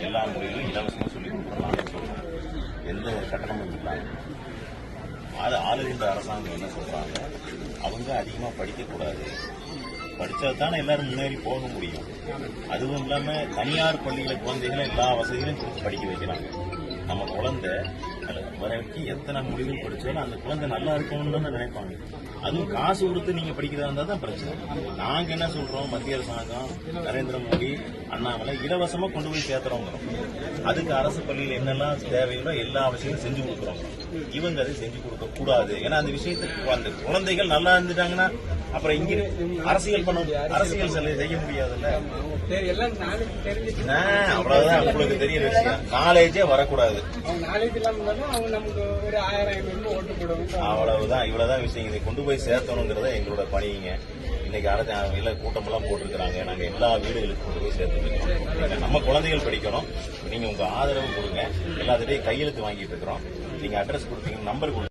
எல்லா மொழிகளும் இலவசமாக சொல்லிக் கொடுக்கணும்னு சொல்றோம். எந்த கட்டணமும் இல்லாமல். ஆளுகின்ற அரசாங்கம் என்ன சொல்றாங்க, அவங்க அதிகமா படிக்கக்கூடாது, படிச்சா தானே எல்லாரும் முன்னேறி போக முடியும். அதுவும் இல்லாம தனியார் பள்ளியில குழந்தைகளை எல்லா வசதிகளையும் கொடுத்து படிக்க வைக்கிறாங்க. நம்ம குழந்தை வரைக்கும் எத்தனை மொழிகள் படிச்சாலும் அந்த குழந்தை நல்லா இருக்கணும்னு தான் நினைப்பாங்க. அதுவும் காசு கொடுத்து நீங்க படிக்கிறதா இருந்தா தான் பிரச்சனை. நாங்க என்ன சொல்றோம், மத்திய அரசாங்கம் நரேந்திர மோடி அண்ணாமலை இலவசமா கொண்டு போய் சேர்த்துறோங்கிறோம். அதுக்கு அரசு பள்ளியில் என்னெல்லாம் தேவைகளோ எல்லா விஷயங்களும் செஞ்சு கொடுக்குறோம். இவங்க அதை செஞ்சு கொடுக்க கூடாது. ஏன்னா அந்த விஷயத்துக்கு அந்த குழந்தைகள் நல்லா இருந்துட்டாங்கன்னா அப்புறம் இங்க அரசியல் செய்ய முடியாதுல்ல. அவ்வளவுதான் உங்களுக்கு தெரிய விஷயம். நாலேஜே வரக்கூடாது, அவ்வளவுதான். இவ்வளவுதான் விஷயம். இதை கொண்டு போய் சேர்த்தணுங்கிறத எங்களோட பணிங்க. இன்னைக்கு அரசு கூட்டமெல்லாம் போட்டிருக்கிறாங்க. நாங்க எல்லா வீடுகளுக்கும் கொண்டு போய் சேர்த்துருக்கோம். நம்ம குழந்தைகள் படிக்கணும். நீங்க உங்க ஆதரவு கொடுங்க. எல்லாத்திட்டையும் கையெழுத்து வாங்கிட்டு இருக்கிறோம். நீங்க அட்ரஸ் கொடுத்தீங்க, நம்பர் கொடுங்க.